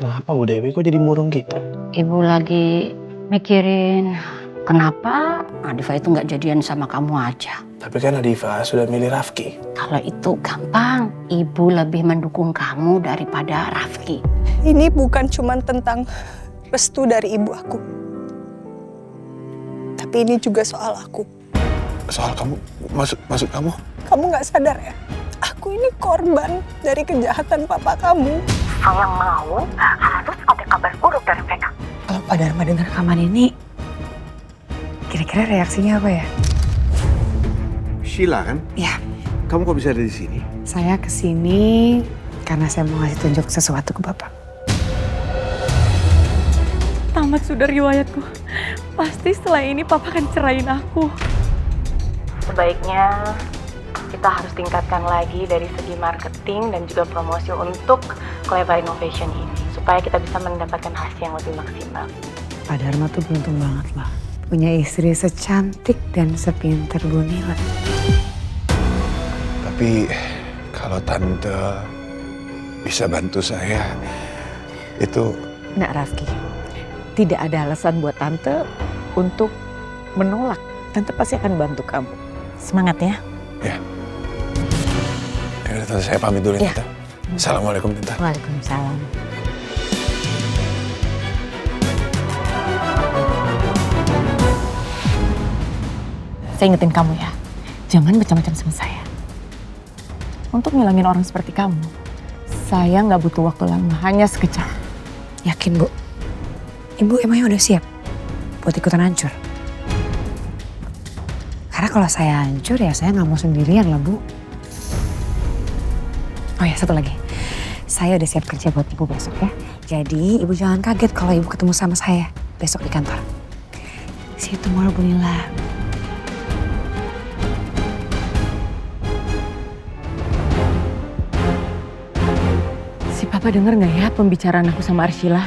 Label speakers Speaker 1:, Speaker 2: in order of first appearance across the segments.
Speaker 1: Kenapa Bu Dewi kok jadi murung gitu?
Speaker 2: Ibu lagi mikirin kenapa Adifa itu nggak jadian sama kamu aja.
Speaker 1: Tapi kan Adifa sudah milih Rafki.
Speaker 2: Kalau itu gampang, ibu lebih mendukung kamu daripada Rafki.
Speaker 3: Ini bukan cuma tentang restu dari ibu aku. Tapi ini juga soal aku.
Speaker 1: Soal kamu, maksud kamu?
Speaker 3: Kamu nggak sadar ya? Aku ini korban dari kejahatan papa kamu.
Speaker 2: Saya mau harus ada kabar buruk dari mereka.
Speaker 4: Kalau Pak Dharma dengar rekaman ini, kira-kira reaksinya apa ya?
Speaker 5: Sheila kan?
Speaker 4: Ya,
Speaker 5: Kamu kok bisa ada di sini?
Speaker 4: saya kesini karena saya mau ngasih tunjuk sesuatu ke Bapak.
Speaker 6: Tamat sudah riwayatku. Pasti setelah ini papa akan cerain aku. Sebaiknya kita harus tingkatkan lagi dari segi marketing dan juga promosi untuk Clever Innovation ini. Supaya kita bisa mendapatkan hasil yang lebih maksimal.
Speaker 4: Pak Dharma tuh beruntung banget loh. Punya istri secantik dan sepinter Bu Nila.
Speaker 1: Tapi kalau Tante bisa bantu saya, itu...
Speaker 7: Nak Rafki, tidak ada alasan buat Tante untuk menolak. Tante pasti akan bantu kamu. Semangat ya.
Speaker 1: Ya udah Tante, saya pamit dulu
Speaker 7: Ya.
Speaker 1: Tante. Assalamualaikum Tante.
Speaker 2: Waalaikumsalam.
Speaker 6: Saya ingetin kamu ya, jangan macam-macam sama saya. Untuk ngilangin orang seperti kamu, saya nggak butuh waktu lama, hanya sekejap.
Speaker 4: Yakin Bu? Ibu emangnya udah siap buat ikutan hancur? Karena kalau saya hancur ya saya nggak mau sendirian lah Bu. Oh ya satu lagi, saya udah siap kerja buat Ibu besok ya. Jadi Ibu jangan kaget kalau Ibu ketemu sama saya besok di kantor. See you tomorrow Bu Nila.
Speaker 6: Si papa denger nggak ya pembicaraan aku sama Arshila?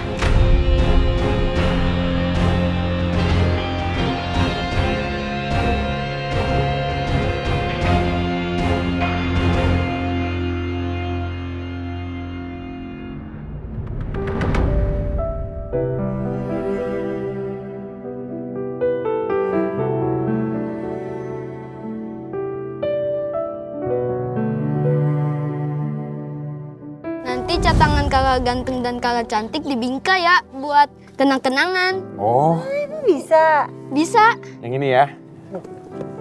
Speaker 8: Nanti catangan kakak ganteng dan kakak cantik di Bingka ya buat kenang-kenangan.
Speaker 5: Oh,
Speaker 8: Bisa. Bisa.
Speaker 5: yang ini ya?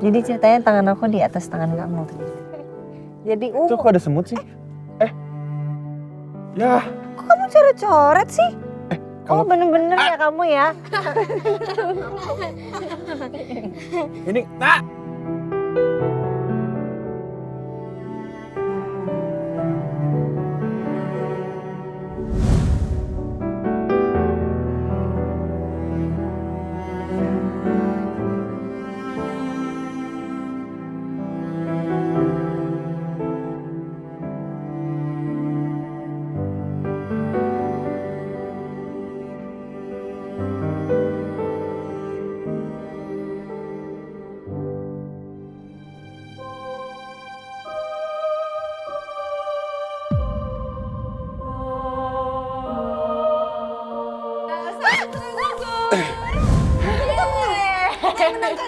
Speaker 7: Jadi ceritanya tangan aku di atas tangan kamu. Jadi
Speaker 5: Itu kok ada semut sih? Ya,
Speaker 7: kok kamu coret-coret sih?
Speaker 5: kalau-
Speaker 7: Oh bener-bener ya kamu ya.
Speaker 5: ini, nak!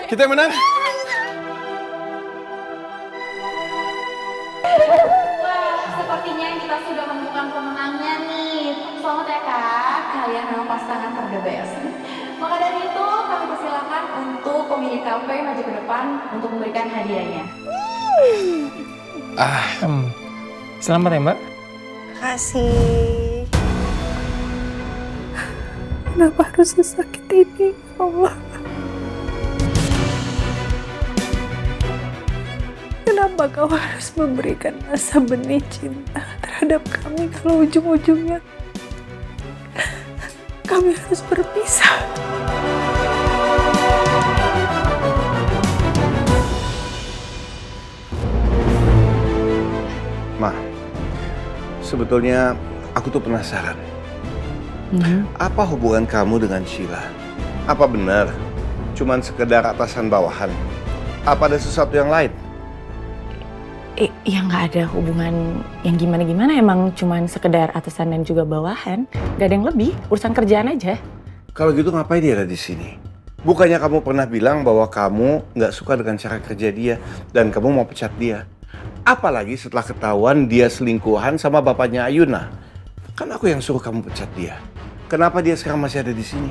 Speaker 5: Kita yang menang!
Speaker 9: Sepertinya kita sudah menemukan pemenangnya nih. Selamat ya kak, kalian memang pasangan terdebes. Maka dari itu kami persilakan untuk pemilik kafe maju ke depan untuk memberikan hadiahnya.
Speaker 10: Selamat ya Mbak.
Speaker 3: Kasih. Kenapa harus sesakit ini, Allah? Kenapa kau harus memberikan asa benih cinta terhadap kami kalau ujung-ujungnya kami harus berpisah?
Speaker 5: Ma, sebetulnya aku tuh penasaran. Apa hubungan kamu dengan Sheila? Apa benar
Speaker 7: Hmm.
Speaker 5: cuman sekedar atasan bawahan? Apa ada sesuatu yang lain?
Speaker 6: Ya nggak ada hubungan yang gimana-gimana, emang cuman sekedar atasan dan juga bawahan. Gak ada yang lebih, urusan kerjaan aja.
Speaker 5: Kalau gitu ngapain dia ada di sini? Bukannya kamu pernah bilang bahwa kamu nggak suka dengan cara kerja dia dan kamu mau pecat dia? Apalagi setelah ketahuan dia selingkuhan sama bapaknya Ayuna. Kan aku yang suruh kamu pecat dia. Kenapa dia sekarang masih ada di sini?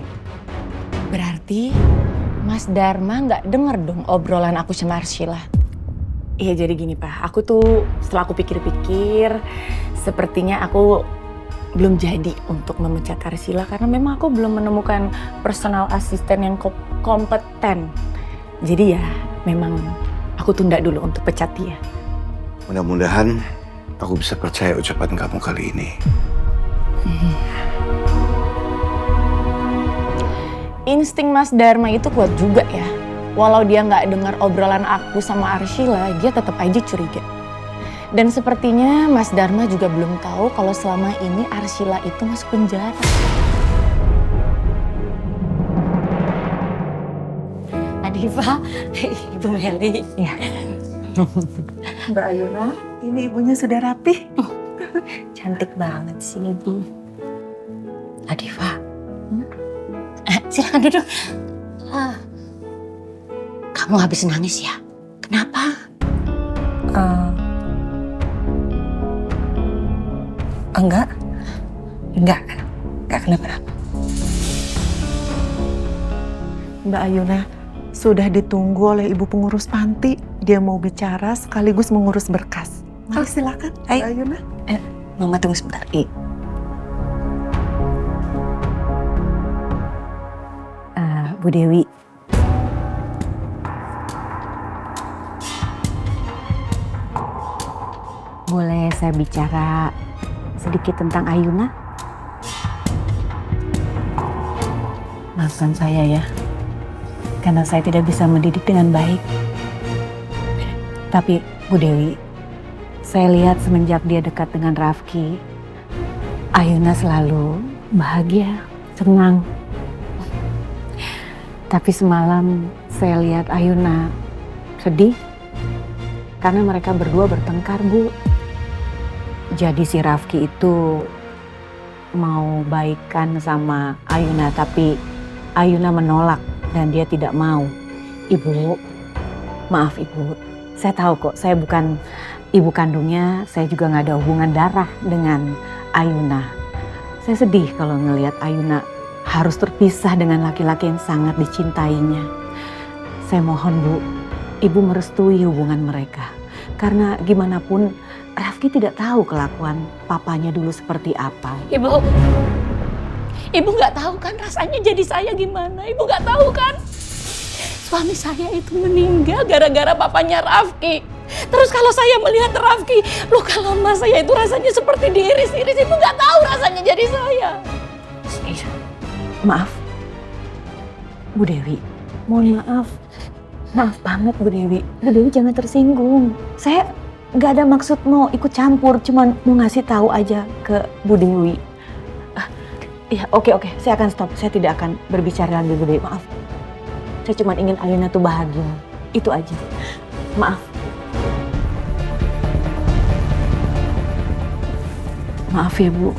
Speaker 6: Berarti Mas Dharma nggak denger dong obrolan aku sama Arshila. Iya, jadi gini Pak, aku tuh setelah aku pikir-pikir, sepertinya aku belum jadi untuk memecat Arshila karena memang aku belum menemukan personal assistant yang kompeten. Jadi ya memang aku tunda dulu untuk pecat dia.
Speaker 5: Mudah-mudahan aku bisa percaya ucapan kamu kali ini.
Speaker 6: Insting Mas Dharma itu kuat juga ya. Walau dia nggak dengar obrolan aku sama Arshila, dia tetap aja curiga. Dan sepertinya Mas Dharma juga belum tahu kalau selama ini Arshila itu masuk penjara.
Speaker 2: Adifa, Ibu Meli.
Speaker 4: Ya.
Speaker 7: Mbak Ayuna, ini ibunya sudah rapih.
Speaker 4: Cantik banget sih Ibu.
Speaker 2: Adifa. Silakan duduk. Kamu habis nangis ya? Kenapa?
Speaker 7: Enggak kenapa-napa. Mbak Ayuna, sudah ditunggu oleh ibu pengurus panti. Dia mau bicara sekaligus mengurus berkas. Ayo silakan, Mbak Ayuna.
Speaker 4: Mama tunggu sebentar. Bu Dewi. Boleh saya bicara sedikit tentang Ayuna?
Speaker 6: Maafkan saya ya, karena saya tidak bisa mendidik dengan baik.
Speaker 4: Tapi Bu Dewi, saya lihat semenjak dia dekat dengan Rafki, Ayuna selalu bahagia, senang. Tapi semalam saya lihat Ayuna sedih karena mereka berdua bertengkar, Bu. Jadi si Rafki itu mau baikan sama Ayuna, tapi Ayuna menolak dan dia tidak mau. Ibu, maaf Ibu, saya tahu kok saya bukan ibu kandungnya, saya juga nggak ada hubungan darah dengan Ayuna. Saya sedih kalau ngelihat Ayuna harus terpisah dengan laki-laki yang sangat dicintainya. Saya mohon Bu, Ibu merestui hubungan mereka. Karena gimana pun Rafki tidak tahu kelakuan papanya dulu seperti apa.
Speaker 6: Ibu nggak tahu kan rasanya jadi saya gimana? Ibu nggak tahu kan? Suami saya itu meninggal gara-gara papanya Rafki. Terus kalau saya melihat Rafki, luka lama saya itu rasanya seperti diiris-iris. Ibu nggak tahu rasanya jadi saya.
Speaker 4: Maaf, Bu Dewi. Mohon maaf. Maaf banget Bu Dewi. Bu Dewi jangan tersinggung. Saya nggak ada maksud mau ikut campur, cuman mau ngasih tahu aja ke Bu Dewi. Ya oke, saya akan stop. Saya tidak akan berbicara lagi Bu Dewi. Maaf. Saya cuma ingin Ayuna tuh bahagia. Itu aja. Maaf. Maaf ya Bu.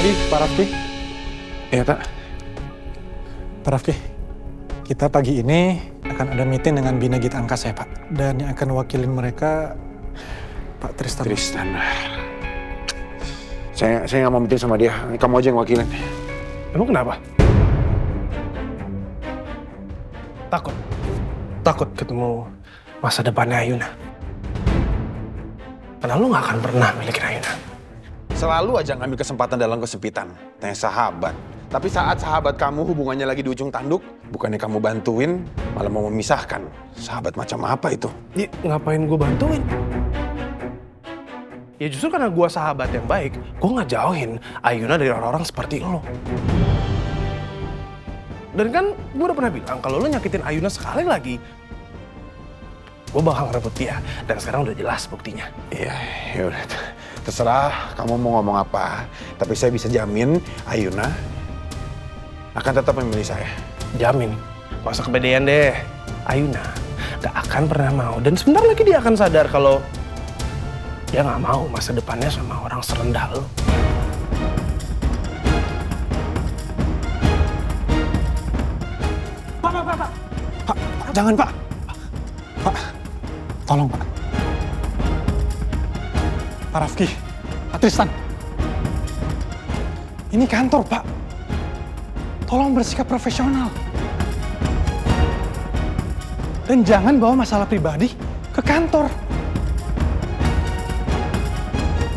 Speaker 10: Pak Rafki.
Speaker 1: Iya, Tak.
Speaker 10: Pak Rafki, kita pagi ini akan ada meeting dengan Bina Gita Angkasa ya Pak. Dan yang akan wakilin mereka Pak Tristan.
Speaker 1: Tristan. Saya nggak mau meeting sama dia. Kamu aja yang wakilin.
Speaker 10: Emang kenapa? Takut ketemu masa depannya Ayuna. Karena lu nggak akan pernah milikin Ayuna.
Speaker 1: Selalu aja ngambil kesempatan dalam kesempitan. Tanya sahabat. Tapi saat sahabat kamu hubungannya lagi di ujung tanduk, bukannya kamu bantuin, malah mau memisahkan. Sahabat macam apa itu?
Speaker 10: Ya, ngapain gue bantuin? Ya justru karena gue sahabat yang baik, gue nggak jauhin Ayuna dari orang-orang seperti lo. Dan kan gue udah pernah bilang, kalau lo nyakitin Ayuna sekali lagi, gue bakal ngerebut dia. Dan sekarang udah jelas buktinya.
Speaker 1: Iya, yaudah. Terserah kamu mau ngomong apa. Tapi saya bisa jamin Ayuna akan tetap memilih saya.
Speaker 10: Jamin.
Speaker 11: Gak usah kepedean deh. Ayuna gak akan pernah mau. Dan sebentar lagi dia akan sadar kalau dia gak mau masa depannya sama orang serendah lo.
Speaker 10: Pak, jangan Pak. Pak, tolong Pak. Pak Rafki, Pak Tristan. Ini kantor Pak. Tolong bersikap profesional. Dan jangan bawa masalah pribadi ke kantor.